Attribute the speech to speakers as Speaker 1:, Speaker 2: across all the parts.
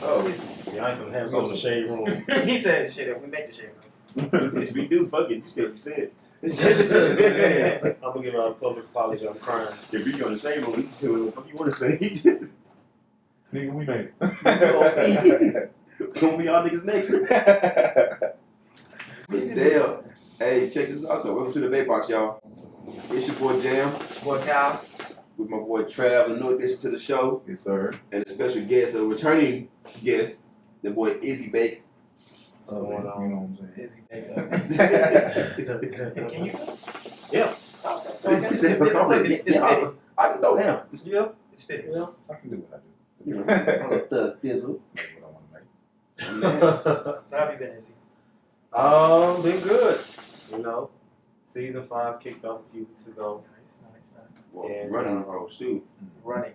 Speaker 1: Oh.
Speaker 2: Yeah, I ain't gonna have some in the shade room.
Speaker 3: He said, shit, if we make the shade room.
Speaker 1: If we do, fuck it. You said what you said.
Speaker 2: I'm gonna give out a public apology. I'm crying.
Speaker 1: If you go in the shade room, you can say what the fuck you want to say. Just
Speaker 4: Nigga, we made
Speaker 1: gonna be all niggas next. But damn. Hey, check this out though. Welcome to the Vape Box, y'all. It's your boy Jam.
Speaker 3: It's your boy Kyle.
Speaker 1: With my boy Trav, a new addition to the show.
Speaker 4: Yes, sir.
Speaker 1: And a special guest, a returning guest, the boy Izzy Bake.
Speaker 4: What's going on? You know what I'm saying?
Speaker 3: Izzy Baker. Can you?
Speaker 2: Yeah.
Speaker 3: Okay, so
Speaker 1: It's fitting. I can throw down.
Speaker 2: Yeah.
Speaker 3: It's fitting.
Speaker 2: Yeah.
Speaker 4: I can do what I do.
Speaker 1: You know, thug thizzle.
Speaker 4: That's what I want to make.
Speaker 3: So how have you been, Izzy?
Speaker 2: Been good. You know, season 5 kicked off a few weeks ago.
Speaker 3: Nice.
Speaker 1: Well,
Speaker 2: And,
Speaker 1: running hoes too.
Speaker 3: Running.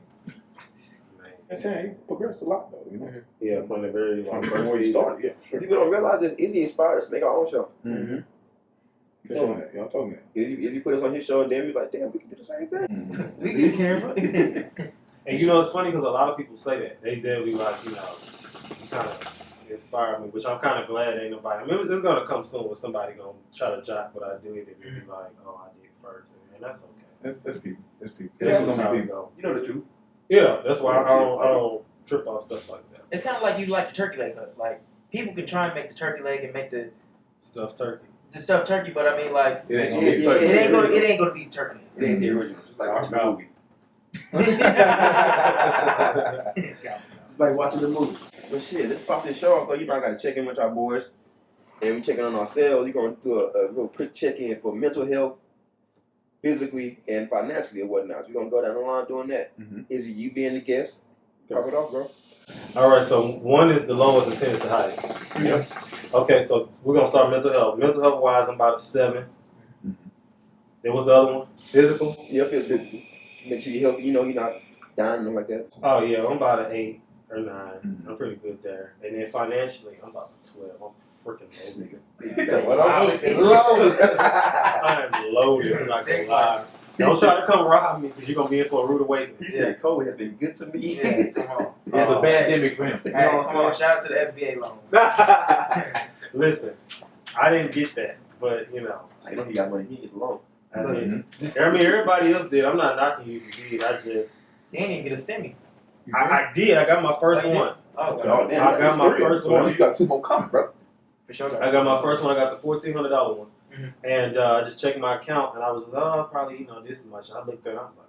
Speaker 4: I'm saying you progressed a lot though, you know.
Speaker 2: Yeah, from the very
Speaker 4: From
Speaker 2: first
Speaker 4: where you
Speaker 2: season.
Speaker 4: started, yeah, sure.
Speaker 1: People don't realize this. Izzy inspired us to make our own show.
Speaker 4: Mm-hmm. You told me that. Y'all told me that.
Speaker 1: Izzy put us on his show, and then we was like, damn, we can do the same thing.
Speaker 4: Mm-hmm.
Speaker 3: We get camera.
Speaker 2: And you know, it's funny because a lot of people say that. They'll be like, you know, you kind of inspire me, which I'm kind of glad ain't nobody. I mean, it's going to come soon where somebody going to try to jock what I do and be like, oh, I did first. And that's okay.
Speaker 4: That's people. That's people.
Speaker 2: Yeah,
Speaker 4: That's
Speaker 2: that's how
Speaker 4: gonna
Speaker 2: we
Speaker 4: be
Speaker 2: go.
Speaker 1: You know the truth.
Speaker 2: Yeah, that's why I don't trip off stuff like that.
Speaker 3: It's kind of like you like the turkey leg. Like, people can try and make the turkey leg and make the
Speaker 2: Stuffed turkey.
Speaker 3: stuffed turkey, but I mean, like,
Speaker 4: It ain't
Speaker 1: Yeah,
Speaker 4: gonna be
Speaker 1: yeah,
Speaker 4: turkey.
Speaker 3: it ain't gonna be turkey.
Speaker 1: It ain't the original. It's like watching the movie. It's like watching the movie. But shit, let's pop this show off though. You know I gotta check in with our boys. And we checking on ourselves. We're gonna do a real quick check-in for mental health, physically and financially and whatnot. We're gonna go down the line doing that.
Speaker 4: Mm-hmm.
Speaker 1: Is it you being the guest? Pop it off, bro.
Speaker 2: All right, so 1 is the lowest and 10 is the highest.
Speaker 4: Yep.
Speaker 2: Okay, so we're going to start mental health. Mental health wise, I'm about a 7.
Speaker 4: Mm-hmm.
Speaker 2: There was the other one. Physical?
Speaker 1: Yeah, physical. Make sure you're healthy. You know you're not dying and like that.
Speaker 2: Oh, yeah, I'm about an 8 or 9.
Speaker 4: Mm-hmm.
Speaker 2: I'm pretty good there. And then financially, I'm about a 12. I'm freaking
Speaker 4: What
Speaker 2: loaded. I'm loaded. I'm not going to lie. Don't try to come rob me because you're going to be in for a rude awakening.
Speaker 1: He said COVID has been good to me.
Speaker 3: Yeah, come on.
Speaker 4: It's a pandemic for him.
Speaker 3: Hey, come on, shout out to the SBA loans.
Speaker 2: Listen, I didn't get that, but you know.
Speaker 1: I know he got money. He get the loan.
Speaker 2: I mean, everybody else did. I'm not knocking you if you did. I just.
Speaker 3: You ain't even get a stimmy.
Speaker 2: I did. I got my first
Speaker 3: Oh, you
Speaker 2: one.
Speaker 3: Oh,
Speaker 1: Oh,
Speaker 3: okay.
Speaker 1: damn,
Speaker 2: I got my first one.
Speaker 4: You got 2 more coming, bro.
Speaker 3: For sure.
Speaker 2: I got my first one. I got the $1,400 one.
Speaker 3: Mhm.
Speaker 2: And I just checked my account and I was just, probably, this much. I looked at it. I was like,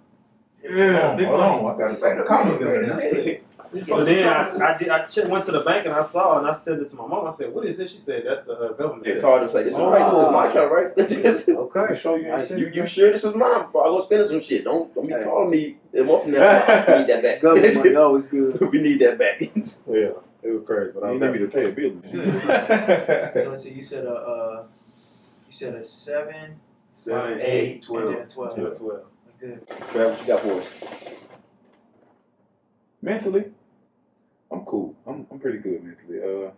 Speaker 3: Yeah, big money.
Speaker 4: I got the comments in there.
Speaker 2: that's it. So then I went to the bank and I saw it and I sent it to my mom. I said, what is this? She said, that's the government.
Speaker 1: They called him say, this is right. This is my account, right?
Speaker 2: Okay.
Speaker 4: Show you.
Speaker 1: You sure this is mine before I go spend some shit? Don't be calling me a month from now. We need that back.
Speaker 2: Government money always good.
Speaker 1: We need that back.
Speaker 2: Yeah, it was crazy. But I
Speaker 4: You
Speaker 2: was
Speaker 4: need me to pay a bill.
Speaker 3: Good. So let's see. You said a 7,
Speaker 1: 7, 8, 12.
Speaker 3: and then a 12.
Speaker 2: Yeah, 12.
Speaker 3: That's good.
Speaker 1: Trav, what you got for us?
Speaker 4: Mentally, I'm cool. I'm pretty good mentally.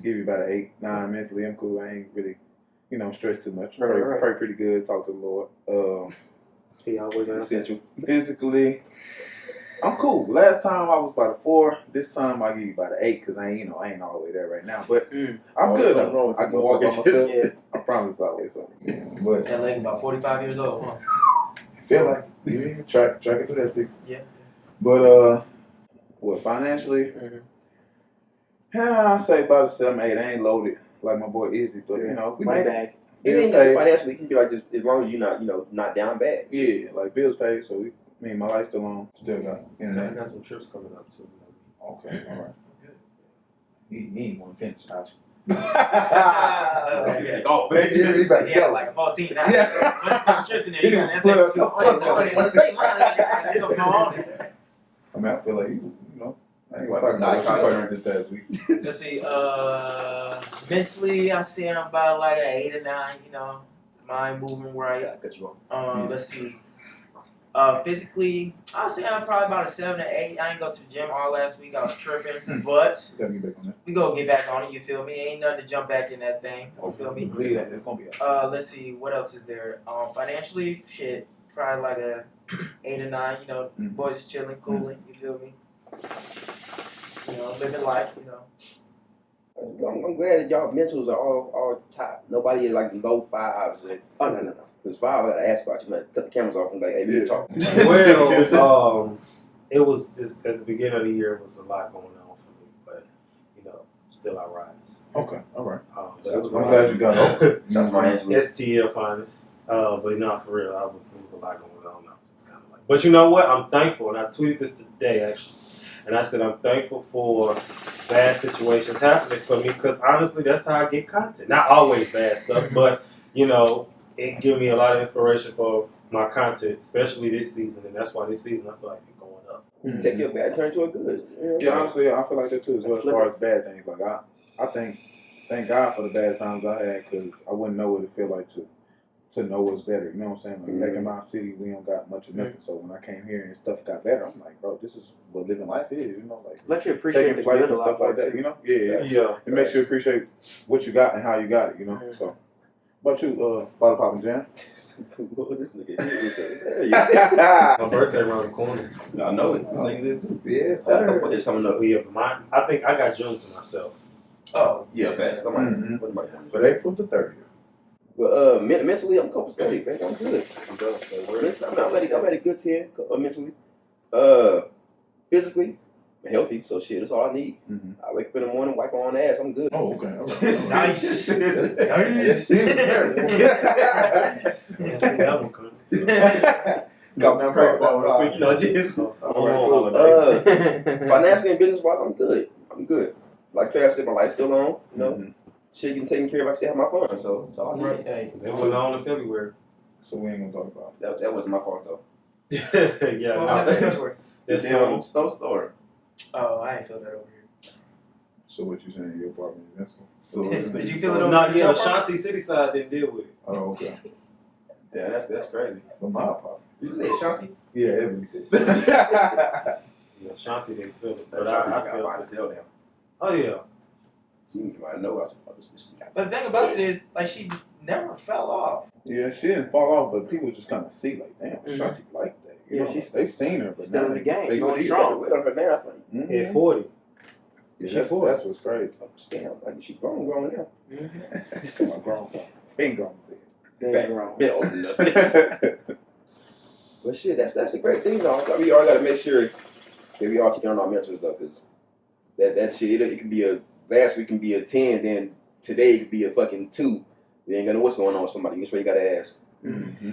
Speaker 4: Give you about an 8, 9 mentally. I'm cool. I ain't really, stressed too much. Pray pretty good. Talk to the Lord.
Speaker 2: He always
Speaker 1: Essential.
Speaker 4: Physically, I'm cool. Last time I was about a 4. This time I give you about an 8 because I ain't all the way there right now. But I'm good.
Speaker 1: Something wrong.
Speaker 4: I can walk into this.
Speaker 1: Yeah.
Speaker 4: I promise I'll get something. Yeah, but
Speaker 3: That leg about 45 years old, huh?
Speaker 4: I feel like track it through that too.
Speaker 3: Yeah.
Speaker 4: But financially, I say about a 7, 8. I ain't loaded like my boy Izzy, but we made it.
Speaker 1: It ain't got financially. It can be like just as long as you're not, not down bad.
Speaker 4: Yeah, like bills paid, so my lights still on. Still got
Speaker 2: I
Speaker 4: internet.
Speaker 2: got some trips coming up too.
Speaker 4: Okay, all right. He ain't want to finish, not
Speaker 3: Okay.
Speaker 1: Oh,
Speaker 3: Yeah, like a 14 now. I'm trusting it. You got an answer.
Speaker 4: I mean, I feel like I ain't gonna talk about what you partnered this past week.
Speaker 3: Let's see. Mentally, I say I'm about like an 8 or 9. Mind moving right.
Speaker 1: Cut you off.
Speaker 3: Let's see. Physically, I'll say I'm probably about a 7 or 8. I ain't go to the gym all last week. I was tripping, but
Speaker 4: Gotta get back on that.
Speaker 3: we gonna get back on it. You feel me? Ain't nothing to jump back in that thing. You feel me?
Speaker 4: Believe that it's gonna be.
Speaker 3: Let's see. What else is there? Financially, shit, probably like a 8 or 9. Boys is chilling, cooling. You feel me? living life,
Speaker 1: I'm glad that y'all mentals are all top. Nobody is like low fives. No. Because five, I gotta ask about you, man. Cut the cameras off and like, hey, we can talk.
Speaker 2: Well, it was just at the beginning of the year. It was a lot going on for me, but still I rise.
Speaker 4: Okay, all right.
Speaker 2: But it was
Speaker 4: I'm glad you got over.
Speaker 1: That's my Angela.
Speaker 2: STL finest. But not for real. It was a lot going on. I was just kind of like, but you know what? I'm thankful, and I tweeted this today actually, and I said I'm thankful for bad situations happening for me because honestly, that's how I get content. Not always bad stuff, but it gave me a lot of inspiration for my content, especially this season, and that's why this season I feel like it's going up.
Speaker 4: Mm-hmm.
Speaker 1: Take your bad turn to a good.
Speaker 4: Yeah, honestly, I feel like that too as well. As far as bad things, like I thank God for the bad times I had because I wouldn't know what it feel like to know what's better. You know what I'm saying? Like back in my city, we don't got much of nothing. So when I came here and stuff got better, I'm like, bro, this is what living life is. Like
Speaker 3: let you appreciate
Speaker 4: taking
Speaker 3: the
Speaker 4: flights
Speaker 3: good
Speaker 4: and
Speaker 3: a
Speaker 4: stuff
Speaker 3: lot
Speaker 4: like that.
Speaker 3: more,
Speaker 4: Yeah. It makes you appreciate what you got and how you got it. So. About you, Bottle Poppin' Jam?
Speaker 1: This nigga
Speaker 2: My birthday around the corner.
Speaker 1: I know it. This nigga is too.
Speaker 4: Yes,
Speaker 1: A couple birthdays coming up.
Speaker 2: Yeah, but I think I got June to myself.
Speaker 1: Oh, yeah, facts.
Speaker 4: But April the 30th.
Speaker 1: But mentally, I'm copacetic, man. I'm good. Mentally, I'm at a good 10 mentally. Physically, I'm healthy, so shit, that's all I need.
Speaker 4: Mm-hmm.
Speaker 1: I wake up in the morning, wipe my own ass, I'm good.
Speaker 4: Oh, okay. All right.
Speaker 3: Nice.
Speaker 1: Got my crack ball real quick, just. Financially and business wise, I'm good. Like Fast said, my life's still on, Shit getting taken care of, I still have my fun, so it's all good.
Speaker 2: It went on in February.
Speaker 4: So we ain't gonna talk about
Speaker 1: it. That wasn't my fault, though.
Speaker 2: Yeah.
Speaker 1: That's the store.
Speaker 3: Oh, I ain't feel that over here.
Speaker 4: So what you saying? Your apartment is
Speaker 1: So
Speaker 3: did you feel it over
Speaker 2: No,
Speaker 3: here?
Speaker 2: yeah, Ashanti City side didn't deal with it.
Speaker 4: Oh, okay.
Speaker 1: Yeah, that's crazy.
Speaker 4: But my apartment.
Speaker 1: You say Ashanti?
Speaker 4: Yeah, that's what he said.
Speaker 2: Yeah, Ashanti didn't feel it, but I felt it.
Speaker 1: Down.
Speaker 2: Oh yeah.
Speaker 1: She didn't come out of nowhere. I said, oh, this bitch got.
Speaker 3: But the thing about it is, like, she never fell off.
Speaker 4: Yeah, she didn't fall off, but people just kind of see, like, damn, Ashanti like that. You know, they seen her, but
Speaker 3: still
Speaker 4: now
Speaker 3: in the game.
Speaker 4: They
Speaker 3: She's going
Speaker 4: see
Speaker 3: strong.
Speaker 1: Wait on her now, I think.
Speaker 2: At 40.
Speaker 4: Yeah, that's what's crazy.
Speaker 1: Damn, like she grown now.
Speaker 4: Come on, grown. Been grown.
Speaker 1: Been old enough. But shit, that's a great thing, though. We all gotta make sure that we all taking on our mentors, though, because that shit, it can be last week can be a 10, then today it could be a fucking 2. You ain't gonna know what's going on with somebody. That's why you gotta ask.
Speaker 4: Mm-hmm.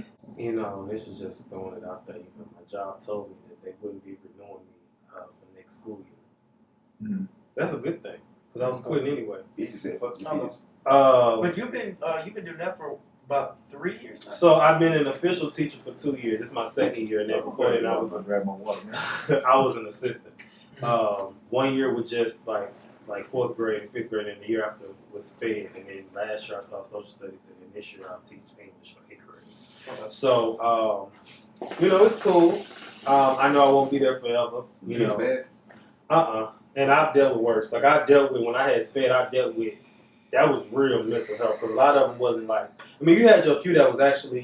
Speaker 2: This is just throwing it out there. My job told me that they wouldn't be renewing me for next school year.
Speaker 4: Mm-hmm.
Speaker 2: That's a good thing because I was quitting anyway.
Speaker 1: He just said, "Fuck you, kids."
Speaker 3: But you've been doing that for about 3 years now.
Speaker 2: So I've been an official teacher for 2 years. This is my second year, and then before that, I was
Speaker 4: grab my water.
Speaker 2: I was an assistant. 1 year was just like 4th grade and 5th grade, and the year after was sped, and then last year I taught social studies, and then this year I'll teach English for 8th grade. So it's cool. I know I won't be there forever. And I've dealt with worse. Like I dealt with when I had sped, that was real mental health because a lot of them wasn't like. I mean, you had your few that was actually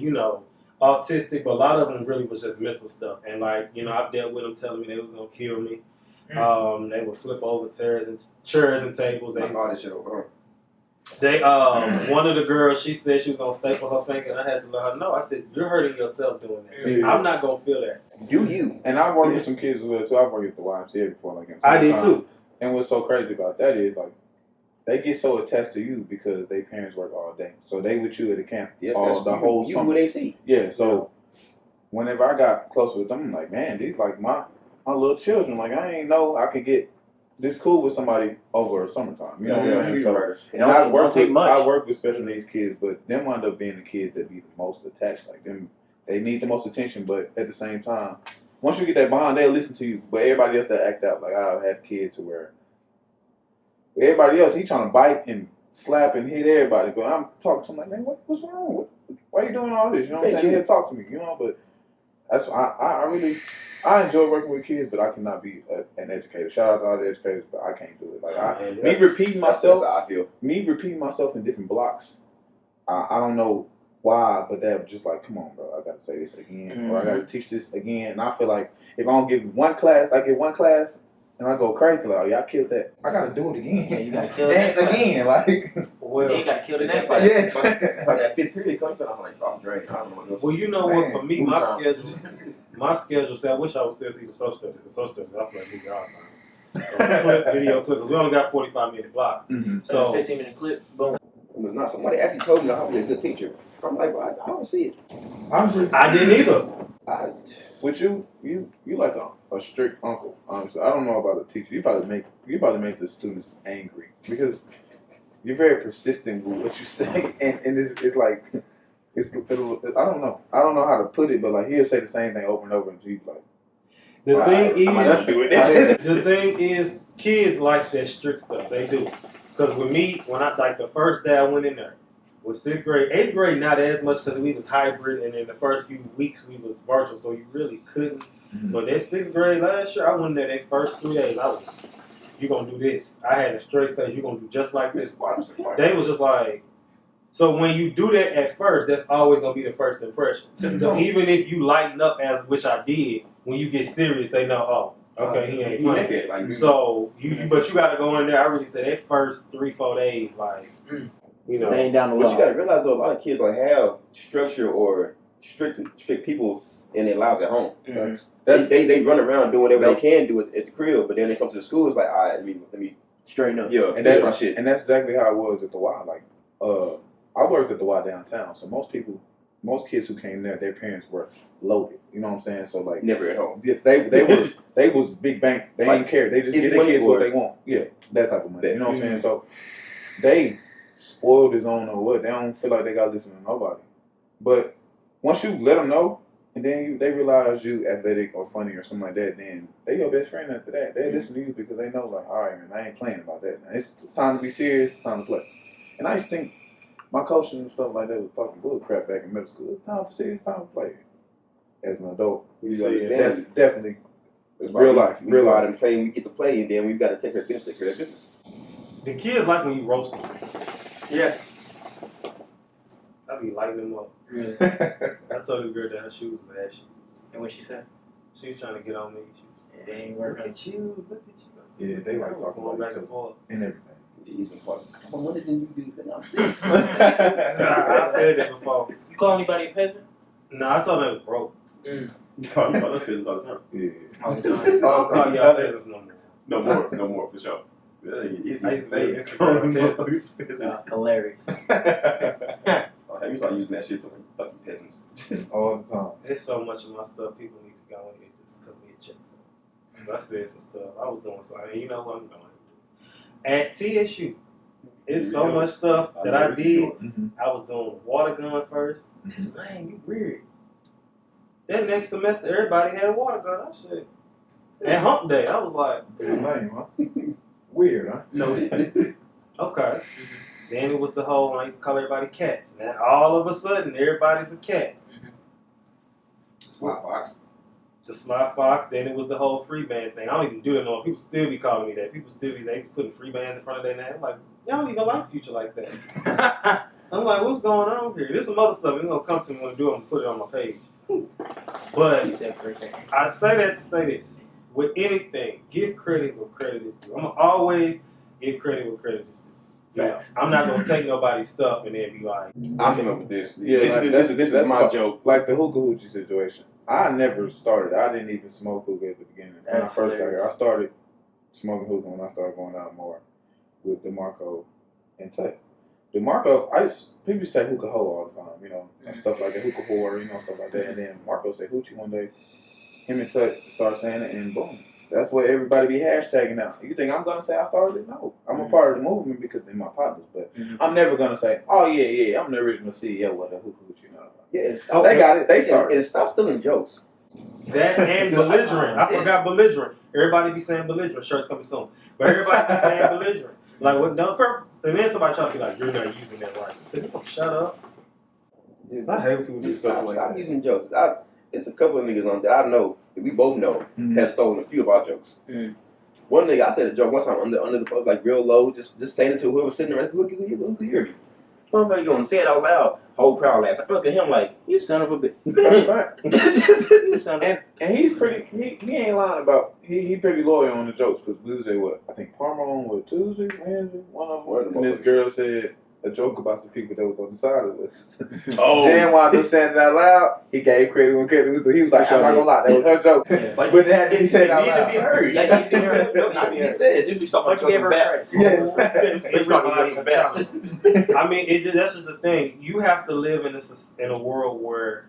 Speaker 2: autistic, but a lot of them really was just mental stuff. And I've dealt with them telling me they was gonna kill me. They would flip over chairs and tables.
Speaker 1: All this shit over.
Speaker 2: One of the girls, she said she was gonna staple her finger, and I had to let her know. I said, "You're hurting yourself doing that.
Speaker 4: Yeah.
Speaker 2: I'm not gonna feel that."
Speaker 1: Do you?
Speaker 4: And I worked with some kids as well too. I've worked at the YMCA before,
Speaker 2: I did too.
Speaker 4: And what's so crazy about that is they get so attached to you because their parents work all day, so they with you at the camp the whole summer.
Speaker 1: Who they see?
Speaker 4: Yeah. So whenever I got closer with them, I'm like, man, these like my little children. Like I ain't know I could get this cool with somebody over summertime. You know what I mean? So, and I work with special needs kids, but them wind up being the kids that be the most attached. Like them, they need the most attention, but at the same time, once you get that bond, they'll listen to you. But everybody else that act out, like I had kids to where everybody else, he trying to bite and slap and hit everybody. But I'm talking to him like, man, what's wrong? Why are you doing all this? You know what I'm saying? He talk to me, but that's I enjoy working with kids, but I cannot be an educator. Shout out to all the educators, but I can't do it. Me repeating myself. That's how I feel. Me repeating myself in different blocks. I don't know why, but they're just like, come on, bro. I got to say this again, or I got to teach this again. And I feel like if I don't give one class, I get one class, and and I go crazy like, y'all killed that. I gotta do it again.
Speaker 3: Yeah, you gotta kill it
Speaker 4: Dance again, like.
Speaker 2: Well,
Speaker 3: then you gotta kill the next
Speaker 1: By
Speaker 3: one.
Speaker 4: Yes.
Speaker 1: that fifth period comes, I'm like, I'm drained. I don't know what else.
Speaker 2: well, you know
Speaker 4: Man,
Speaker 2: what? For me,
Speaker 1: movie
Speaker 2: my
Speaker 1: time.
Speaker 2: schedule. Say, I wish I was still seeing social studies. The social studies, I play movie all the time. Video clip. We only got 45-minute blocks.
Speaker 4: Mm-hmm.
Speaker 2: So
Speaker 3: 15-minute clip, boom.
Speaker 1: It was not somebody actually told me I'll be a good teacher. I'm like, well, I don't see it.
Speaker 4: Honestly,
Speaker 2: I didn't either.
Speaker 4: with you like a strict uncle. Honestly, I don't know about a teacher. You probably make the students angry because you're very persistent with what you say, and it's like I don't know how to put it, but like he'll say the same thing over and over, and you like.
Speaker 2: The
Speaker 1: The
Speaker 2: thing is, kids like that strict stuff. They do. Because with me, when I like the first day I went in there was 6th grade, 8th grade not as much because we was hybrid, and in the first few weeks we was virtual, so you really couldn't.
Speaker 4: Mm-hmm.
Speaker 2: But that 6th grade last year, I went in there. That first 3 days, you gonna do this. I had a straight face. You gonna do just like this. They was just like. So when you do that at first, that's always gonna be the first impression. So even if you lighten up, which I did, when you get serious, they know, oh, okay, he ain't playing.
Speaker 1: Like,
Speaker 2: So but you gotta go in there. I really said that first 3-4 days, like, you know.
Speaker 3: They ain't down the
Speaker 1: but
Speaker 3: wall.
Speaker 1: you gotta realize though, a lot of kids like have structure or strict people in their lives at home.
Speaker 3: Mm-hmm.
Speaker 1: They run around doing whatever they can do at the crib, but then they come to the school. It's like, all right, let me
Speaker 3: straighten up.
Speaker 1: Yeah,
Speaker 4: And
Speaker 1: that's
Speaker 4: that's
Speaker 1: my shit.
Speaker 4: And that's exactly how it was at the Y. Like, I worked at the Y downtown, so most kids who came there, their parents were loaded. You know what I'm saying? So like,
Speaker 1: Never at home.
Speaker 4: yes, they was big bank. They
Speaker 1: Like,
Speaker 4: didn't care. They just
Speaker 1: it's
Speaker 4: give their kids
Speaker 1: money
Speaker 4: what they want. Yeah, that type of money. You know what I'm
Speaker 1: Mm-hmm.
Speaker 4: saying? So they spoiled his own or what? They don't feel like they got to listen to nobody. But once you let them know, and then they realize you athletic or funny or something like that, then they your best friend after that. They listen to you because they know, like, all right, man, I ain't playing about that. Now, it's time to be serious. It's time to play. And I used to think my coaches and stuff like that was talking bull crap back in middle school. It's time for serious, time to play. As an adult, that's definitely real life.
Speaker 1: We go out and play, and we get to play, and then we've got to take care of business.
Speaker 2: The kids like when you roast them.
Speaker 3: Yeah.
Speaker 2: I be lighting them up.
Speaker 3: Really?
Speaker 2: I told this girl that her shoes was ashy.
Speaker 3: And what she said?
Speaker 2: She was trying to get on me.
Speaker 3: It ain't working.
Speaker 2: Look at you.
Speaker 4: Yeah, they like talking
Speaker 2: going
Speaker 4: about
Speaker 2: back and forth.
Speaker 4: and everything.
Speaker 1: Well, what did you do? I'm 6.
Speaker 2: I said that before.
Speaker 3: You call anybody a peasant?
Speaker 2: No, I saw that was broke.
Speaker 1: Those kids all the time.
Speaker 4: Yeah.
Speaker 3: All the time.
Speaker 2: I don't call y'all peasants no more.
Speaker 1: No more, for sure.
Speaker 2: I used to say Instagram peasants.
Speaker 3: Hilarious.
Speaker 1: You start using that shit to like fucking peasants.
Speaker 4: All the time.
Speaker 2: There's so much of my stuff people need to go in and just cut me a check for. So I said some stuff. I was doing something. You know what I'm going to do. At TSU, it's so much stuff that I did.
Speaker 4: Mm-hmm.
Speaker 2: I was doing a water gun first. Man, you weird. That next semester, everybody had a water gun. I said, at hump day, I was like,
Speaker 4: Lame, huh? Weird, huh?
Speaker 1: No.
Speaker 2: okay. Then it was the whole, I used to call everybody cats. And then all of a sudden, everybody's a cat.
Speaker 1: Smart Fox.
Speaker 2: The Smart Fox. Then it was the whole free band thing. I don't even do that no more. People still be calling me that. People still be putting free bands in front of their name. I'm like, y'all don't even like Future like that. I'm like, what's going on here? There's some other stuff. You're going to come to me when I do it and put it on my page. But I say that to say this. With anything, give credit where credit is due. I'm going to always give credit where credit is due.
Speaker 3: Facts.
Speaker 2: I'm not going to take nobody's stuff and then be like,
Speaker 1: I came up with this.
Speaker 4: Yeah, like,
Speaker 1: this is my joke.
Speaker 4: Like the hookah hoochie situation. I never started. I didn't even smoke hookah at the beginning. When I first got here, I started smoking hookah when I started going out more with DeMarco and Tech. DeMarco, people say hookah hoe all the time, you know, and stuff like that, hookah whore, you know, stuff like that. And then Marco said hoochie one day. Him and Tut start saying it, and boom. That's what everybody be hashtagging now. You think I'm going to say I started it? No. I'm a part of the movement because they're my partners. But I'm never going to say, oh, yeah, I'm the original CEO of the hookah hoochie. You know.
Speaker 1: Yeah,
Speaker 4: they got it. They started.
Speaker 1: And stop stealing jokes.
Speaker 2: that and belligerent. I forgot belligerent. Everybody be saying belligerent. Shirts coming soon. But everybody be saying belligerent. Like, what? And then somebody try to be like, you're not using that right. I said, shut up.
Speaker 1: Dude,
Speaker 2: I hate when people do stuff like
Speaker 1: stop
Speaker 2: that.
Speaker 1: using jokes. It's a couple of niggas on that I know that we both know have stolen a few of our jokes. One nigga, I said a joke one time under the post, like real low, just saying it to whoever was sitting around, who could hear me? Motherfucker gonna say it out loud. Whole crowd laugh. I look at him like,
Speaker 5: You son of a bitch.
Speaker 4: That's right.
Speaker 5: You son of a
Speaker 4: And he's pretty. He ain't lying about. He pretty loyal on the jokes because we was at what I think Parma on what Tuesday, Wednesday, one of them. And this girl said a joke about some people that was on the side of us.
Speaker 1: Oh.
Speaker 4: Jan wound up saying it out loud. He gave credit when credit was due. He was like, I'm not gonna lie, that was her joke.
Speaker 5: Yeah.
Speaker 1: Like,
Speaker 4: But it had to be said out
Speaker 1: needed to
Speaker 4: loud.
Speaker 1: be heard. Like, it still not to be said. Just we stop on some baps.
Speaker 2: I mean, that's just the thing. You have to live in a world where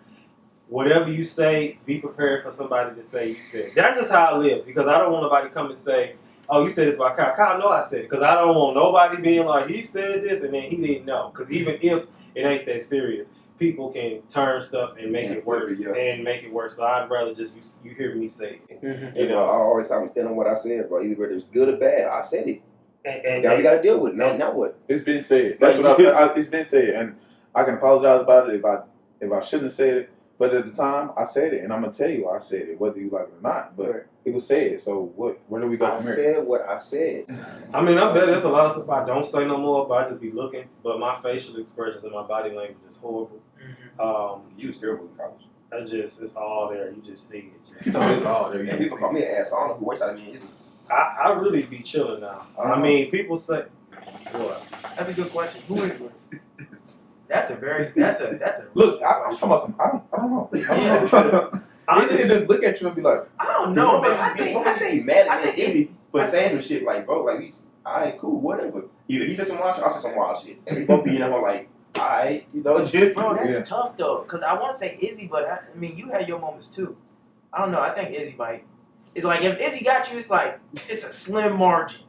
Speaker 2: whatever you say, be prepared for somebody to say you said. That's just how I live because I don't want nobody to come and say, oh, you said this about Kyle. Kyle, no, I said it. Because I don't want nobody being like, he said this and then he didn't know. Because even if it ain't that serious, people can turn stuff and make it worse. So I'd rather just you hear me say it.
Speaker 5: Mm-hmm.
Speaker 1: You know, I always stand on what I said, bro. Either whether it's good or bad, I said it.
Speaker 2: And
Speaker 1: now we got to deal with it. Now what?
Speaker 4: It's been said. That's what it's been said. And I can apologize about it if I shouldn't have said it. But at the time, I said it, and I'm gonna tell you I said it, whether you like it or not. But it was said. So what? Where do we go from here?
Speaker 1: I said what I said.
Speaker 2: I mean, I bet there's a lot of stuff I don't say no more, but I just be looking. But my facial expressions and my body language is horrible.
Speaker 1: You was terrible in college.
Speaker 2: It's all there. You just see it.
Speaker 1: It's all there. Yeah, people call me an asshole. I don't know who waste out of me.
Speaker 2: I really be chilling now. I mean, people say, what?
Speaker 3: That's a good question. Who is worse? That's a
Speaker 4: Look. I'm talking about some. I don't know. I need to look at you and be like,
Speaker 3: I don't know, man.
Speaker 1: I think mad at me easy for saying some shit like, bro, like, alright, cool, whatever. Either he said some wild shit, I said some wild shit, and we both be in there like, alright, you know, just.
Speaker 3: Bro, that's tough though, because I want to say Izzy, but I mean, you had your moments too. I don't know. I think Izzy might. It's like if Izzy got you, it's like it's a slim margin.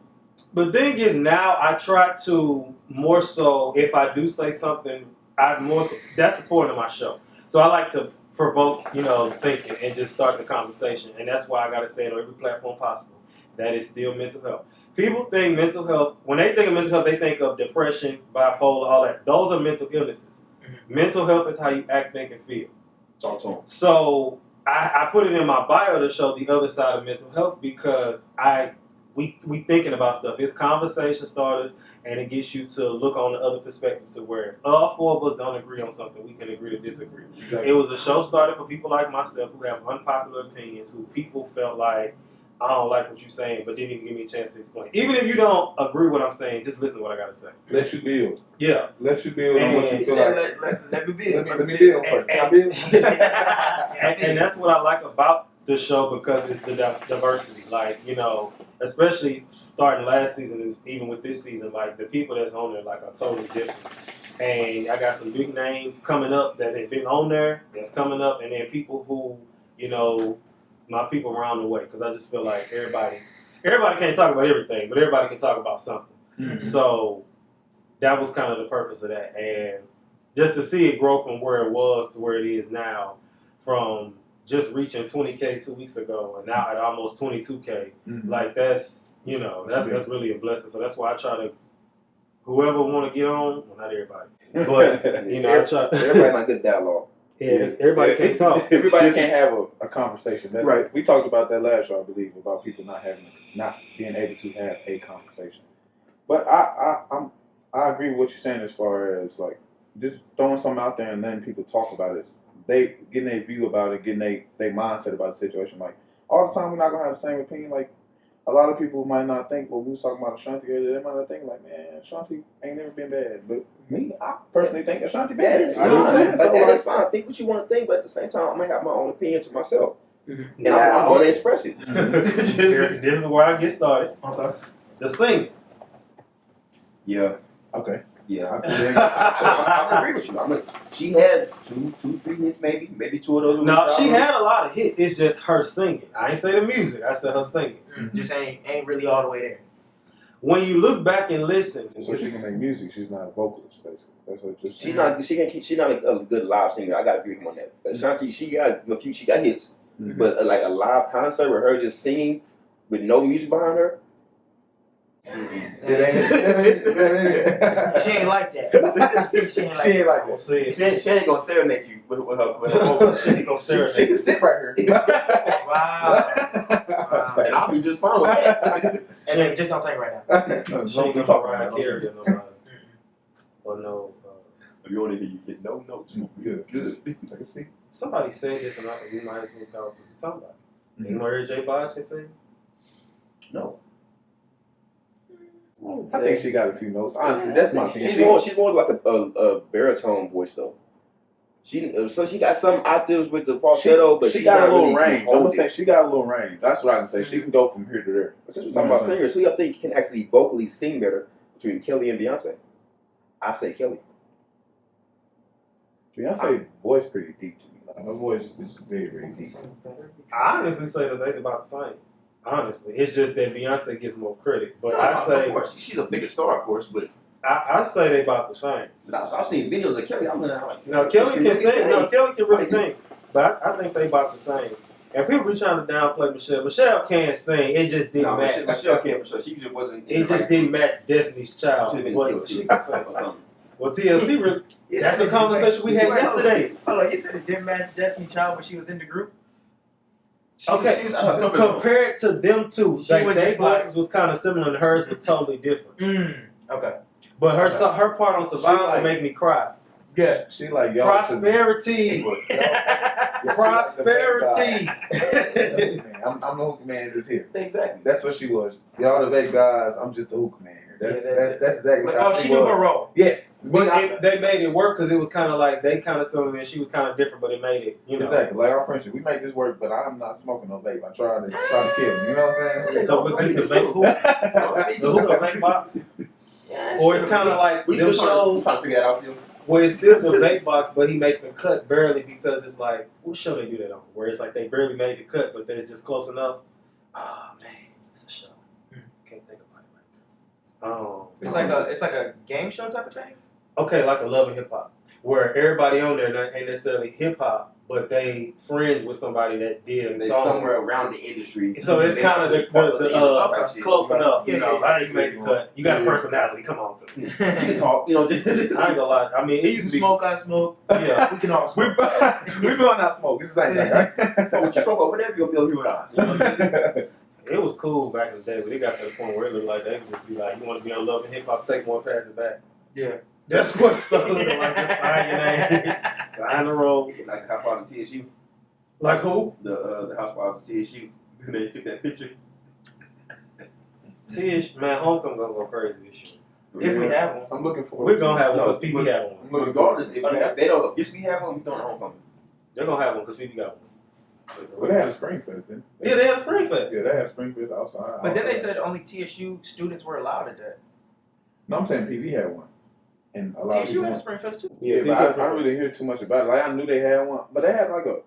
Speaker 2: But the thing is, now I try to more so if I do say something, that's the point of my show. So I like to provoke, thinking and just start the conversation, and that's why I gotta say it on every platform possible. That is still mental health. People think mental health, when they think of mental health, they think of depression, bipolar, all that. Those are mental illnesses. Mm-hmm. Mental health is how you act, think, and feel.
Speaker 1: Talk to them.
Speaker 2: So I put it in my bio to show the other side of mental health because we thinking about stuff. It's conversation starters, and it gets you to look on the other perspective to where all four of us don't agree on something. We can agree to disagree. Exactly. It was a show starter for people like myself who have unpopular opinions, who people felt like, I don't like what you're saying, but didn't even give me a chance to explain. Even if you don't agree with what I'm saying, just listen to what I got to say.
Speaker 4: Let you build.
Speaker 2: Yeah.
Speaker 4: Let you build on what you feel like.
Speaker 3: Let me build.
Speaker 4: Let me build. Can I build?
Speaker 2: And that's what I like about the show because it's the diversity. Like, especially starting last season and even with this season, like the people that's on there like are totally different. And I got some big names coming up that have been on there that's coming up, and then people who, my people around the way, because I just feel like everybody can't talk about everything, but everybody can talk about something. Mm-hmm. So that was kind of the purpose of that. And just to see it grow from where it was to where it is now, from just reaching 20K 2 weeks ago and now at almost 22K, like that's really a blessing. So that's why I try to, whoever want to get on, well, not everybody, but I try.
Speaker 1: Everybody not good dialogue.
Speaker 2: Yeah, everybody can't talk.
Speaker 4: Everybody can't have a conversation. That's
Speaker 2: right.
Speaker 4: We talked about that last year, I believe, about people not being able to have a conversation. But I agree with what you're saying as far as like just throwing something out there and letting people talk about it. They getting their view about it, getting their mindset about the situation. Like all the time, we're not gonna have the same opinion. Like a lot of people might not think. Well, we was talking about Ashanti earlier. They might not think like, man, Ashanti ain't never been bad. But me, I personally think Ashanti bad.
Speaker 1: That is fine. That is fine. Think what you want to think, but at the same time, I'm gonna have my own opinion to myself, and I'm gonna express it.
Speaker 2: This is where I get started. Okay. The singing.
Speaker 1: Yeah.
Speaker 4: Okay.
Speaker 1: Yeah, I agree with you. She had two, 3 hits, maybe 2 of those.
Speaker 2: No, she had a lot of hits. It's just her singing. I ain't say the music. I said her singing.
Speaker 3: Just ain't really all the way there.
Speaker 2: When you look back and listen,
Speaker 4: so she can make music. She's not a vocalist, basically. That's what just.
Speaker 1: She's not a good live singer. I gotta agree with him on that. Ashanti, she got hits, but like a live concert with her just singing with no music behind her.
Speaker 3: She ain't like that. She ain't like that.
Speaker 1: She ain't gonna serenade you with her vocals. She ain't gonna serenade. She can sit right here.
Speaker 3: Wow.
Speaker 1: And I'll be just fine with that.
Speaker 3: And just don't sing right now.
Speaker 2: She ain't gonna Mariah Carey or nobody. Or no
Speaker 1: You only hear you get no notes. Good.
Speaker 4: I can see.
Speaker 2: Somebody said this, and we might as well call somebody. You know where J. Bosch can sing?
Speaker 1: No.
Speaker 4: I think she got a few notes. Honestly, that's my opinion.
Speaker 1: She's more like a baritone voice though. So she got some octaves with the falsetto, but
Speaker 4: she got a little
Speaker 1: really
Speaker 4: range. I'm gonna say she got a little range. That's what I can say. She can go from here to there.
Speaker 1: Since we're talking about singers, who y'all think can actually vocally sing better between Kelly and Beyonce? I say Kelly.
Speaker 4: Beyonce's voice pretty deep to me. Like, her voice is very, very deep.
Speaker 2: I honestly say that they about the same. Honestly, it's just that Beyonce gets more credit. But
Speaker 1: No,
Speaker 2: I say
Speaker 1: of course, she's a bigger star, of course, but
Speaker 2: I say they about the same.
Speaker 1: I've seen videos of Kelly. I'm like,
Speaker 2: No, Kelly can sing. No, Kelly can really sing. But I think they about the same. And people be trying to downplay Michelle. Michelle can't sing. It just didn't match.
Speaker 1: Michelle can't for sure. She just wasn't.
Speaker 2: It just didn't match Destiny's Child.
Speaker 1: Should have been
Speaker 2: What
Speaker 1: TLC
Speaker 2: she can sing.
Speaker 1: or something.
Speaker 2: Well, TLC, really, that's a conversation we had yesterday.
Speaker 3: Hold on, you said it didn't match Destiny Child, but she was in the group?
Speaker 2: Okay,
Speaker 1: she was out of her comfort zone.
Speaker 2: compared to them two,
Speaker 3: She
Speaker 2: like
Speaker 3: was
Speaker 2: their
Speaker 3: just like-
Speaker 2: voices was kind of similar, and hers was totally different.
Speaker 3: Okay.
Speaker 2: But her part on Survival
Speaker 4: like-
Speaker 2: make me cry.
Speaker 3: Good.
Speaker 4: She like y'all.
Speaker 2: Prosperity, prosperity.
Speaker 4: I'm the hookah man just here.
Speaker 1: Exactly.
Speaker 4: That's what she was. Y'all the vape guys. I'm just the hookah man here. That's exactly
Speaker 3: But,
Speaker 4: how
Speaker 3: she knew
Speaker 4: was.
Speaker 3: her role.
Speaker 4: Yes.
Speaker 2: But they made it work because it was kind of like they kind of similar, and she was kind of different, but it made it, you know.
Speaker 4: Exactly. Like our friendship, we make this work, but I'm not smoking no vape. I tried to kill him. You know what I'm saying?
Speaker 2: So with just the vape hook, the hookah vape box, or it's kind of like
Speaker 1: We
Speaker 2: them
Speaker 1: still trying
Speaker 2: shows.
Speaker 1: to figure that out still.
Speaker 2: Well, it's still the vape box, but he make the cut barely because it's like, what show they do that on? Where it's like they barely made the cut, but they're just close enough. Oh man, it's a show. Can't think about it right now.
Speaker 3: It's like a game show type of thing?
Speaker 2: Okay, like a Love and Hip Hop, where everybody on there ain't necessarily hip hop, but they friends with somebody that did
Speaker 1: They
Speaker 2: songs.
Speaker 1: somewhere around the industry.
Speaker 2: So it's
Speaker 1: They
Speaker 2: kind of
Speaker 1: part of the industry type shit.
Speaker 2: close enough, you
Speaker 3: Yeah,
Speaker 2: know.
Speaker 3: yeah,
Speaker 2: I ain't made the cut. You got a personality. Come on,
Speaker 1: You can talk, just
Speaker 2: I ain't gonna lie. I mean, it
Speaker 3: You
Speaker 2: used to be.
Speaker 3: smoke, I smoke.
Speaker 2: Yeah.
Speaker 3: We can all
Speaker 4: We
Speaker 3: smoke.
Speaker 4: we going out smoke. It's the same thing, right?
Speaker 1: what you spoke over there, you'll be able to hear what I
Speaker 2: It was cool back in the day, but it got to the point where it looked like they could just be like, you want to be on Love and Hip Hop, take one, pass it back.
Speaker 3: Yeah.
Speaker 2: That's what it started looking like. Just sign your name, sign the roll.
Speaker 1: Like the house party of TSU.
Speaker 2: Like who?
Speaker 1: The house party of TSU. When they took that picture.
Speaker 2: Tish, man, Homecoming gonna go crazy this year.
Speaker 3: If we have one.
Speaker 4: I'm looking for.
Speaker 2: We're gonna have one
Speaker 1: No,
Speaker 2: because PB had one.
Speaker 4: I'm looking
Speaker 1: Regardless, if they don't officially have one, we don't know homecoming.
Speaker 2: They're gonna have one because PB got one.
Speaker 4: Well, they had a spring fest, didn't
Speaker 2: Yeah, they had Spring Fest.
Speaker 4: they? Yeah, they had a spring fest outside.
Speaker 3: But then they said only TSU students were allowed at that.
Speaker 4: No, I'm saying PV had one, and a lot of
Speaker 3: TSU
Speaker 4: people
Speaker 3: had a
Speaker 4: went.
Speaker 3: spring fest too.
Speaker 4: Yeah, but I don't really hear too much about it. Like I knew they had one, but they had like a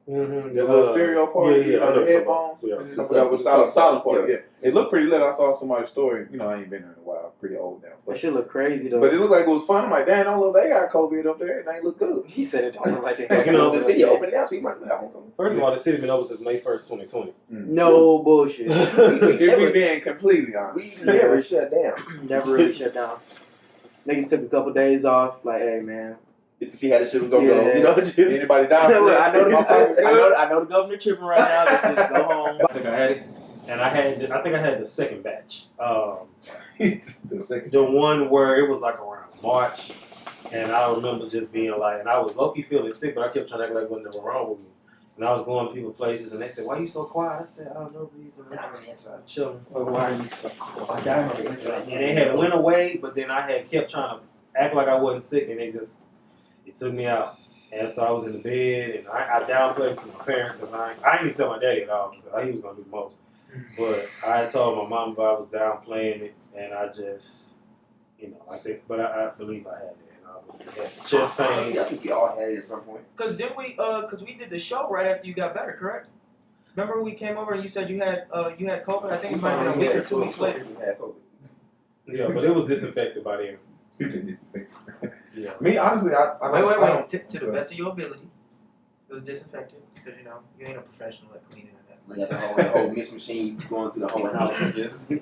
Speaker 2: Mm-hmm.
Speaker 4: the little stereo part, the headphones.
Speaker 2: Yeah.
Speaker 4: I forgot what silent part. Yeah, it looked pretty lit. I saw somebody's story. You know, I ain't been there in a while. Pretty old now.
Speaker 5: That shit look crazy though.
Speaker 4: But it looked like it was fun. I'm like, damn, don't look. They got COVID up there. It ain't look good.
Speaker 5: He said it don't look like they
Speaker 1: You
Speaker 5: have
Speaker 1: know,
Speaker 5: COVID
Speaker 1: the
Speaker 5: like
Speaker 1: city
Speaker 5: that.
Speaker 1: open now, so you might have homecoming.
Speaker 2: First of all, the city been open since May 1st, 2020.
Speaker 5: No bullshit.
Speaker 4: If we being completely honest,
Speaker 1: We never shut down.
Speaker 5: Never really shut down. Niggas took a couple days off. Like, hey man.
Speaker 1: Just to see how this shit was gonna go.
Speaker 5: Yeah.
Speaker 1: You know, just
Speaker 4: anybody down for
Speaker 5: Look,
Speaker 4: that?
Speaker 5: I know the governor tripping right now. Let's just go home.
Speaker 2: I think I had it, and I think I had the second batch. The one where it was like around March, and I remember just being like, and I was low-key feeling sick, but I kept trying to act like wasn't nothing wrong with me. And I was going to people's places, and they said, "Why you so quiet?" I said, "Oh, no reason. I'm just chilling."
Speaker 5: Why are you so cool?
Speaker 2: And it had went away, but then I had kept trying to act like I wasn't sick, and it took me out. And so I was in the bed, and I downplayed it to my parents because I didn't even tell my daddy at all because he was going to do the most. But I had told my mom that I was downplaying it, and I just, I believe I had it. And I had chest pain.
Speaker 1: I think we all had it at some point.
Speaker 3: Cause we did the show right after you got better, correct? Remember we came over and you said you had COVID. I think it might have been a week or 2 weeks later.
Speaker 1: We had COVID.
Speaker 2: Yeah, but it was disinfected by then. Yeah.
Speaker 4: Me, honestly, I
Speaker 3: Wait.
Speaker 4: I don't-
Speaker 3: To the best of your ability, it was disinfected because you ain't a professional at cleaning and that.
Speaker 1: We got the whole mist machine going through the whole house and just. You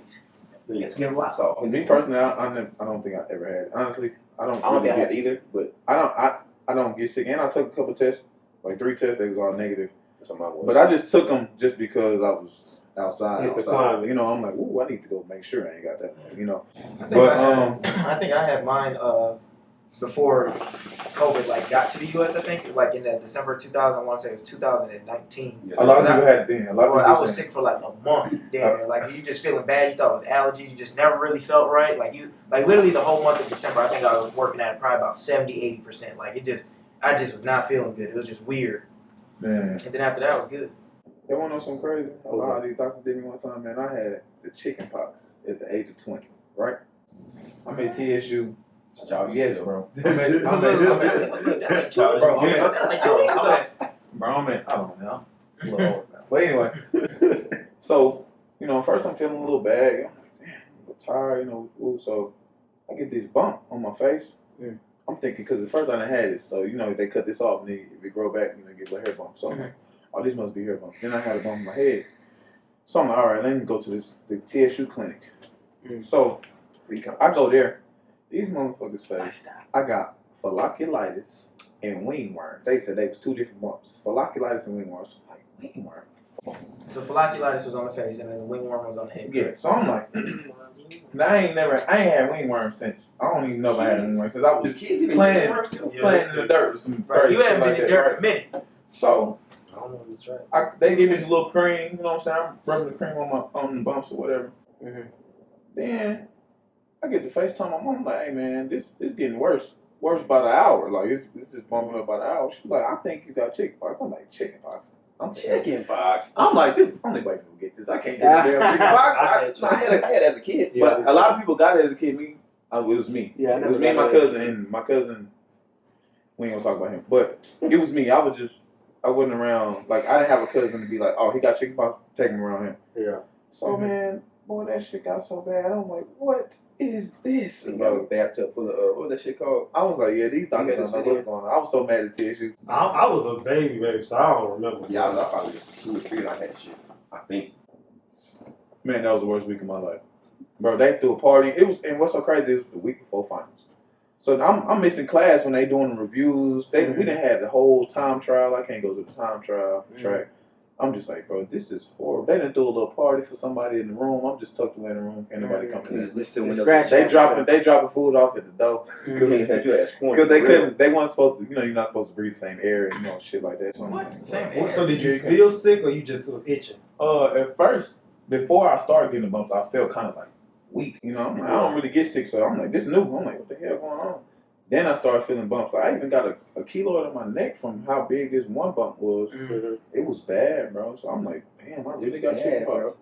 Speaker 1: have to get a lot salt.
Speaker 4: Me personally, I don't think I ever had it. Honestly, I don't.
Speaker 1: I don't
Speaker 4: really
Speaker 1: think I
Speaker 4: get
Speaker 1: had it either, but
Speaker 4: I don't get sick, and I took a couple tests, like 3 tests. They was all negative,
Speaker 1: that's what mine was.
Speaker 4: but I just took them just because I was outside.
Speaker 2: It's the climate.
Speaker 4: I'm like, ooh, I need to go make sure I ain't got that.
Speaker 3: I think I had mine before COVID like got to the U.S. I think like in that December 2000. I want to say it was 2019.
Speaker 1: Yeah,
Speaker 4: A lot of people had it then. A lot of
Speaker 3: Boy,
Speaker 4: people
Speaker 3: I was sick for like a month. Damn, like you just feeling bad. You thought it was allergies. You just never really felt right. Like literally the whole month of December. I think I was working at probably about 70-80%. Like I just was not feeling good. It was just weird.
Speaker 4: Man.
Speaker 3: And then after that, it was good.
Speaker 4: You want to know something crazy? A lot of these doctors did me one time, man. I had the chicken pox at the age of 20, right? I'm at TSU. Yes, bro. I'm at I don't know. I'm a little old now. But anyway, so, you know, first I'm feeling a little bad. I'm like, damn, I'm a little tired, you know. Ooh, so I get this bump on my face.
Speaker 3: Mm.
Speaker 4: I'm thinking, because the first time I had it, so, you know, they cut this off and if it grow back, you know, get a hair bump. So I'm like, oh, this must be hair bump. Then I had a bump in my head. So I'm like, all right, let me go to the TSU clinic. So I go there. These motherfuckers say I got folliculitis and wingworm. They said they was two different bumps. Folliculitis and wingworm. So I'm like, wingworm.
Speaker 3: So folliculitis was on the face and then the wingworm was on the head.
Speaker 4: Yeah. So I'm like, I ain't had wingworm since. I don't even know if I had a wingworm since I was playing in the dirt with some crazy
Speaker 3: You haven't been
Speaker 4: like
Speaker 3: in dirt in a minute.
Speaker 4: So
Speaker 2: I don't know if it's right.
Speaker 4: they give me this little cream, you know what I'm saying? I'm rubbing the cream on the bumps or whatever.
Speaker 3: Mm-hmm.
Speaker 4: Then I get to FaceTime my mom, like, hey man, this getting worse by the hour. Like it's just bumping up by the hour. She's like, I think you got chickenpox. I'm like, chickenpox?
Speaker 1: Chickenpox.
Speaker 4: I'm like, this only white people get this. I can't get the damn chickenpox.
Speaker 1: I had it as a kid.
Speaker 4: Yeah, but a lot of people got it as a kid. It was me.
Speaker 5: Yeah,
Speaker 4: it was me and my cousin. And my cousin, we ain't gonna talk about him. But it was me. I wasn't around. Like, I didn't have a cousin to be like, oh, he got chickenpox, take him around him.
Speaker 2: Yeah.
Speaker 4: So, man, boy, that shit got so bad. I'm like, what is this?
Speaker 1: You got a bathtub full of, what was that shit called?
Speaker 4: I was like, yeah, these doctors don't know what's going on. I was so mad at TSU.
Speaker 2: I was a baby, so I don't remember.
Speaker 1: Yeah, I was probably 2 or 3 when I had shit. I think.
Speaker 4: Man, that was the worst week of my life. Bro, they threw a party. And what's so crazy is the week before finals. So I'm missing class when they doing the reviews. We didn't have the whole time trial. I can't go to the time trial track. I'm just like, bro, this is horrible. They done threw a little party for somebody in the room. I'm just tucked away in the room. Can't nobody come in. They dropping food off at the door. Because they weren't supposed to, you know, you're not supposed to breathe the same air and, you know, shit like that. So
Speaker 3: What? Same air?
Speaker 2: So did you feel sick or you just was itching?
Speaker 4: At first, before I started getting the bumps, I felt kind of like weak. You know, I'm like, I don't really get sick, so I'm like, this is new. I'm like, what the hell going on? Then I started feeling bumps. Like, I even got a keloid on my neck from how big this one bump was.
Speaker 2: Mm-hmm.
Speaker 4: It was bad, bro. So I'm like, damn, I really got chickenpox.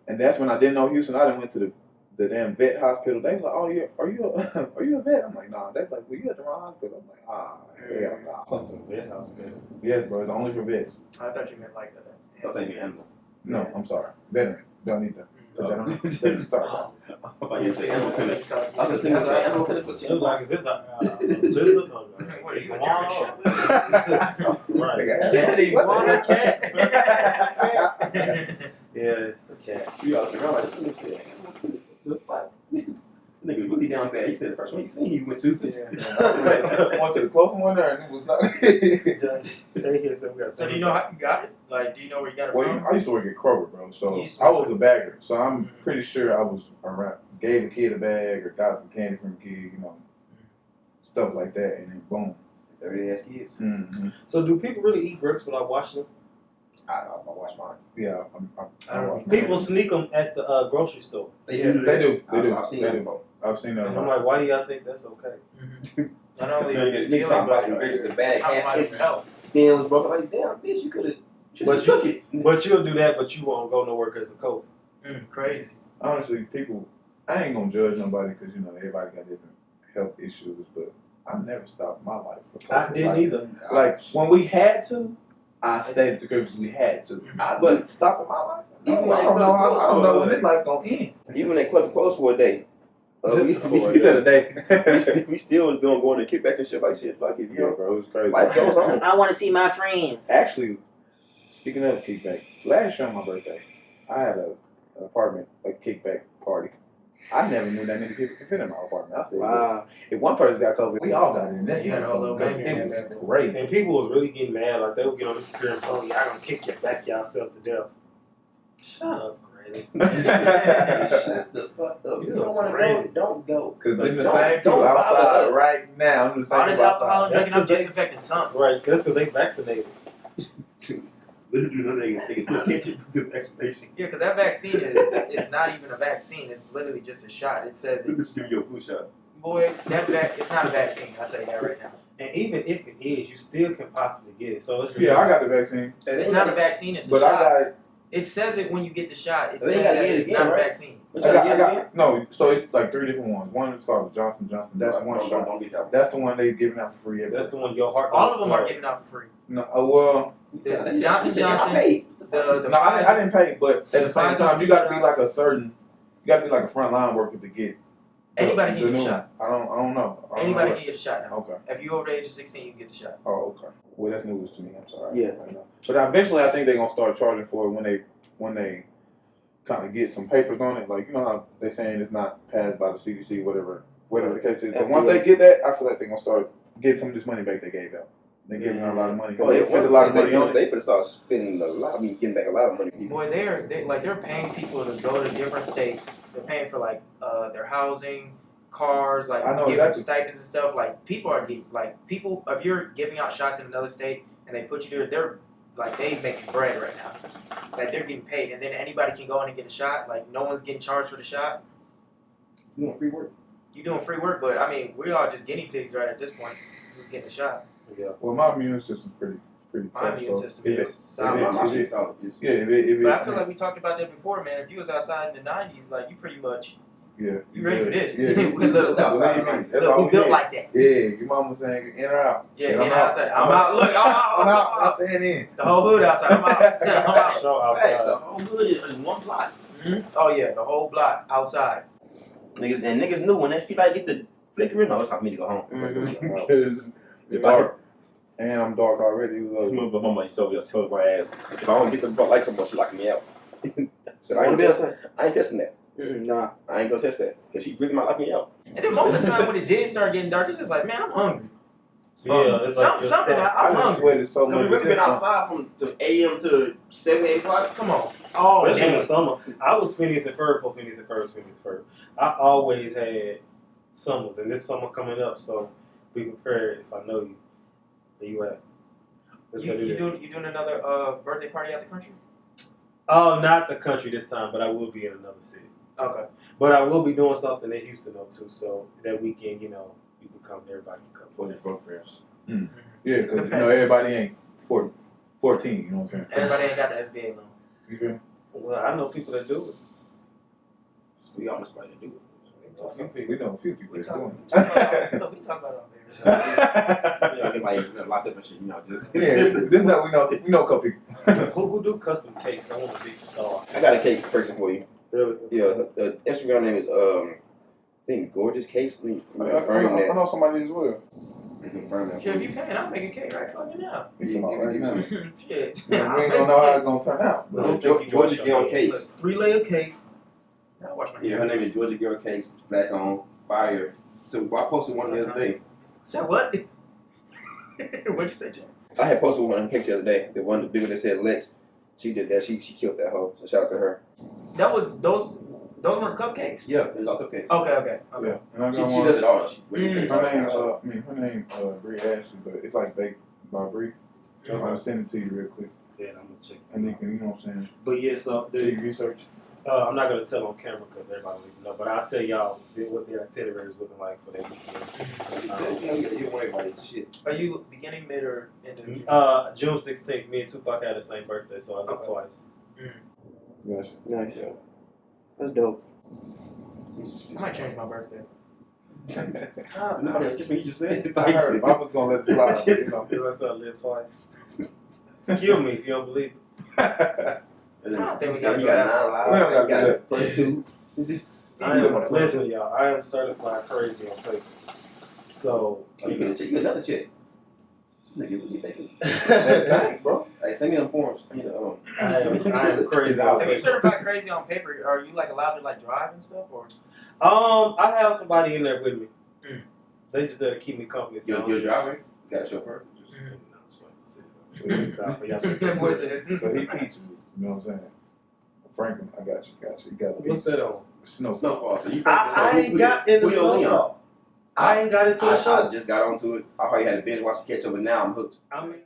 Speaker 4: And that's when I didn't know Houston. I done went to the damn vet hospital. They was like, oh yeah, are you a vet? I'm like, nah. They was like, well, you at the wrong hospital. I'm like, hell nah.
Speaker 2: Fuck the vet hospital.
Speaker 4: Yes, bro. It's only for vets.
Speaker 3: I thought you meant like that.
Speaker 1: I think you animal.
Speaker 4: No, I'm sorry. Veteran. Don't need that. Put that on. Sorry.
Speaker 1: I thought you said animal clinic. I was just thinking about animal clinic for chicken.
Speaker 2: Like, is this a lizard?
Speaker 3: What are you, a German Shepherd?
Speaker 2: Right.
Speaker 3: He said he wants a cat.
Speaker 2: Yeah, it's a cat.
Speaker 1: You out there, like, this nigga said animal clinic. The fuck? Nigga really down bad. He said the first one he seen he went to.
Speaker 4: Went to the close one there and it was not.
Speaker 3: So do you know how you got it? Like, do you know where you got it from?
Speaker 4: I used to work at Kroger, bro. So I was a bagger. So I'm pretty sure I was around, gave a kid a bag or got some candy from a kid, you know, stuff like that, and then boom.
Speaker 1: 30-ass kids.
Speaker 4: Mm-hmm.
Speaker 2: So do people really eat grapes without washing them?
Speaker 1: I watch mine.
Speaker 4: Yeah, I watch
Speaker 2: People sneak them at the grocery store.
Speaker 1: They
Speaker 4: do.
Speaker 1: I've seen that before.
Speaker 4: I've seen that.
Speaker 2: And I'm like, why do y'all think that's okay?
Speaker 3: Not only
Speaker 1: Nigga talking about some grapes in the bag, skin was broken. Like, damn, bitch, you could have took it.
Speaker 2: But you'll do that, but you won't go nowhere because of COVID.
Speaker 3: Crazy.
Speaker 4: Honestly, people, I ain't gonna judge nobody because, you know, everybody got different health issues, but I never stopped my life for COVID.
Speaker 2: I didn't either.
Speaker 4: Like, when we had to, I stayed at the grapes we had to. But stopping my life? I don't know when this life gonna end.
Speaker 1: Even when they closed for a day.
Speaker 4: We said a day.
Speaker 1: we still was going to kick back and shit like shit. Like, if you know,
Speaker 4: bro, it was crazy.
Speaker 1: Life goes on.
Speaker 5: I want to see my friends.
Speaker 4: Actually, speaking of kickback, last year on my birthday, I had an apartment, a kickback party. I never knew that many people could fit in my apartment. I said, wow. If one person got COVID, we all got it. And that's
Speaker 3: You had a whole little baby.
Speaker 4: It was great.
Speaker 2: And people was really getting mad. Like, they would get on the security phone, y'all gonna kick your back yourself to death. Shut up, Greg. crazy.
Speaker 1: Shut the fuck up. If you don't want to go, don't go.
Speaker 4: Because
Speaker 1: But
Speaker 4: them the
Speaker 1: don't-
Speaker 4: same people
Speaker 1: don't bother
Speaker 4: outside
Speaker 1: us.
Speaker 4: right now. I'm the same
Speaker 3: All this
Speaker 4: people
Speaker 3: alcohol and
Speaker 4: outside.
Speaker 3: drinking, I'm
Speaker 2: That's 'cause
Speaker 3: disinfecting something.
Speaker 2: Right, that's because they vaccinated.
Speaker 1: Literally, no niggas still catch it with the vaccination.
Speaker 3: Yeah, because that vaccine is not even a vaccine. It's literally just a shot. It says,
Speaker 1: Just give you a flu shot.
Speaker 3: boy, it's not a vaccine. I'll tell you that right now.
Speaker 2: And even if it is, you still can possibly get it. So it's just
Speaker 4: Yeah, I got the vaccine.
Speaker 3: It's not a vaccine. It's a
Speaker 4: But
Speaker 3: shot.
Speaker 4: I got
Speaker 3: It says it when you get the shot. It
Speaker 1: They
Speaker 3: says
Speaker 1: ain't gotta
Speaker 3: that
Speaker 1: get it
Speaker 3: it's
Speaker 1: again,
Speaker 3: not a
Speaker 1: right?
Speaker 3: vaccine.
Speaker 1: What y'all get again?
Speaker 4: no, so it's like 3 different ones. One is called Johnson Johnson. That's one shot.
Speaker 1: Don't get that one.
Speaker 4: That's the one they giving out for free.
Speaker 2: that's the one your heart.
Speaker 3: All of them are given out for free.
Speaker 4: No, well,
Speaker 3: The Johnson Johnson,
Speaker 1: I paid.
Speaker 3: the
Speaker 4: no, I didn't pay, but at the
Speaker 3: The
Speaker 4: same
Speaker 3: Pfizer's
Speaker 4: time, you
Speaker 3: 2
Speaker 4: got to be
Speaker 3: shots.
Speaker 4: like you got to be like a front line worker to get.
Speaker 3: Anybody
Speaker 4: the
Speaker 3: can get a
Speaker 4: new
Speaker 3: shot.
Speaker 4: one. I don't know. I don't
Speaker 3: Anybody
Speaker 4: know.
Speaker 3: can get a shot now.
Speaker 4: Okay.
Speaker 3: If you're over the age of 16, you can get the shot.
Speaker 4: Oh, okay. Well, that's news to me. I'm sorry.
Speaker 5: Yeah.
Speaker 4: I know. But eventually, I think they're gonna start charging for it when they kind of get some papers on it. Like, you know how they're saying it's not passed by the CDC, whatever the case is. But once they get that, I feel like they're gonna start getting some of this money back they gave out. They're giving out a lot of money.
Speaker 1: Oh,
Speaker 4: They spent a lot of money on it.
Speaker 1: They finna start spending a lot. I mean, getting back a lot of money.
Speaker 3: Boy, they're paying people to go to different states. They're paying for like their housing, cars, like
Speaker 4: I know
Speaker 3: giving them
Speaker 4: exactly.
Speaker 3: stipends and stuff. Like people are getting if you're giving out shots in another state and they put you there, they're like they making bread right now. Like they're getting paid, and then anybody can go in and get a shot. Like no one's getting charged for the shot.
Speaker 1: You want free work?
Speaker 3: You're doing free work, but I mean we're all just guinea pigs right at this point. Who's getting a shot?
Speaker 2: Yeah.
Speaker 4: Well, my immune system's pretty
Speaker 3: My
Speaker 4: tough.
Speaker 3: immune
Speaker 4: So
Speaker 3: system
Speaker 4: if
Speaker 3: is
Speaker 4: it-
Speaker 3: solid.
Speaker 1: My shit's solid.
Speaker 4: yeah, if it,
Speaker 3: But I feel like we talked about that before, man. If you was outside in the '90s, like you pretty much
Speaker 4: yeah,
Speaker 3: you ready for this.
Speaker 4: Yeah,
Speaker 3: Look,
Speaker 1: outside,
Speaker 4: believe me,
Speaker 1: man.
Speaker 4: that's
Speaker 3: look,
Speaker 4: all
Speaker 3: we
Speaker 4: we
Speaker 3: built
Speaker 4: did.
Speaker 3: like that.
Speaker 4: Yeah, your mom was saying in or out.
Speaker 3: Yeah,
Speaker 4: Shit,
Speaker 3: in and outside. I'm out. Look, I'm out.
Speaker 4: I'm out there and in.
Speaker 3: The whole hood outside. I'm out. I'm out.
Speaker 2: Show
Speaker 1: Hey,
Speaker 2: outside.
Speaker 1: the whole hood is in one block.
Speaker 3: Oh yeah, the whole block outside.
Speaker 1: Niggas knew when that street light get to flickering. No, it's time for me to go home.
Speaker 4: Because it's dark. And I'm dark already.
Speaker 1: My mama used to tell my ass, if I don't get the light come on, she lock me out. Said,
Speaker 5: Wanna be outside?
Speaker 1: I ain't testing that.
Speaker 5: Nah.
Speaker 1: I ain't gonna test that. Because she really might lock me out.
Speaker 3: And then most of the time when it did start getting dark, it's just like, man, I'm hungry.
Speaker 2: Yeah, it's like this
Speaker 3: Something.
Speaker 2: stuff.
Speaker 3: I'm
Speaker 4: I just
Speaker 3: hungry.
Speaker 4: sweated so
Speaker 1: Because
Speaker 4: much.
Speaker 1: we really been outside from AM to 7, 8 o'clock.
Speaker 3: Come on. Oh
Speaker 2: Especially in
Speaker 3: man.
Speaker 2: the summer. I was Phineas and Ferb for Phineas and Ferb. I always had summers, and this summer coming up, so be prepared if I know you. Where you at? Let's go do
Speaker 3: You
Speaker 2: this.
Speaker 3: doing another birthday party out the country?
Speaker 2: Oh, not the country this time, but I will be in another city.
Speaker 3: Okay.
Speaker 2: But I will be doing something in Houston though too. So that weekend, you can come. Everybody can come.
Speaker 1: For his girlfriends.
Speaker 4: Yeah, because
Speaker 3: The peasants.
Speaker 4: everybody ain't 14, you know what I'm saying?
Speaker 3: Everybody ain't got the SBA loan.
Speaker 4: You feel me?
Speaker 2: Well, I know people that do it.
Speaker 1: We almost about to do it.
Speaker 2: A few people.
Speaker 4: We know a few people
Speaker 3: We
Speaker 4: that's
Speaker 3: talk
Speaker 4: doing
Speaker 3: about it on there.
Speaker 4: it.
Speaker 1: Yeah, like locked up and shit, just.
Speaker 4: Yeah, this not we know a couple people.
Speaker 2: Who do custom cakes? I want a big star.
Speaker 1: I got a cake person for you.
Speaker 2: Really?
Speaker 1: Yeah, the Instagram name is I think Gorgeous Cakes. Let me confirm
Speaker 4: I
Speaker 1: that.
Speaker 4: know somebody as well.
Speaker 1: Confirm that.
Speaker 3: Shit, if you paying, I'll make a cake right fucking now.
Speaker 4: You talking about right now.
Speaker 3: Shit.
Speaker 4: We ain't gonna know how it's gonna turn out.
Speaker 2: No.
Speaker 1: Georgia Girl Cakes.
Speaker 3: 3-layer cake. Now watch my
Speaker 1: Yeah, her name is Georgia Girl Cakes. Black on fire. So I posted one the other day.
Speaker 3: Said what? What'd you say, Jay?
Speaker 1: I had posted one of her cakes the other day. The one, the big one that said Lex. She did that. She killed that hoe. So shout out to her.
Speaker 3: That was those weren't cupcakes.
Speaker 1: Yeah, it was all cupcakes.
Speaker 3: Okay.
Speaker 4: Yeah. And I
Speaker 1: She
Speaker 4: got
Speaker 1: does
Speaker 4: one.
Speaker 1: it all. She really cakes all
Speaker 4: Her name,
Speaker 1: the time.
Speaker 4: her name, Bree Ashley, but it's like baked by Bree. I'm gonna send it to you real quick,
Speaker 2: Yeah, I'm gonna check.
Speaker 4: and you can, you know what I'm saying?
Speaker 2: But yeah, so
Speaker 4: Do your research.
Speaker 2: I'm not gonna tell on camera because everybody needs to know. But I'll tell y'all what the itinerary is looking like for that weekend.
Speaker 1: You don't worry about it. Shit.
Speaker 3: Are you beginning, mid, or end of June?
Speaker 2: June 16th. Me and Tupac had the same birthday, so I look
Speaker 3: Okay.
Speaker 2: twice.
Speaker 4: Gotcha.
Speaker 5: Nice. That's dope.
Speaker 3: I might change my birthday.
Speaker 1: No, that's just what you just said.
Speaker 4: I heard. I was gonna let it slide. But, you know.
Speaker 2: That's how I live twice. Kill me if you don't believe it.
Speaker 3: I don't think we gotta
Speaker 1: You
Speaker 3: go
Speaker 1: got
Speaker 3: that
Speaker 1: 9
Speaker 4: We don't
Speaker 1: lives.
Speaker 4: gotta
Speaker 1: You
Speaker 4: do
Speaker 1: got plus 2.
Speaker 2: Listen, y'all. I am certified crazy on paper. So
Speaker 1: Oh, you get a check. You get another check. This nigga really making.
Speaker 4: Thanks, bro.
Speaker 1: Hey, send me them forms.
Speaker 2: I am crazy on
Speaker 3: If you
Speaker 2: paper.
Speaker 3: certified crazy on paper, are you like allowed to like drive and stuff, or?
Speaker 2: I have somebody in there with me.
Speaker 3: Mm.
Speaker 2: They just there to keep me company. So
Speaker 1: You're
Speaker 2: I'm just-
Speaker 1: driving? You got a chauffeur?
Speaker 2: So
Speaker 3: That boy said.
Speaker 4: So he teaching me. You know what I'm saying? Franklin, I got you. You got the
Speaker 2: What's that on?
Speaker 1: Snowfall. So you
Speaker 2: I ain't got into Snowfall. I ain't got into the show.
Speaker 1: I just got onto it. I probably had to binge watch the catch up, but now I'm hooked.
Speaker 2: I mean.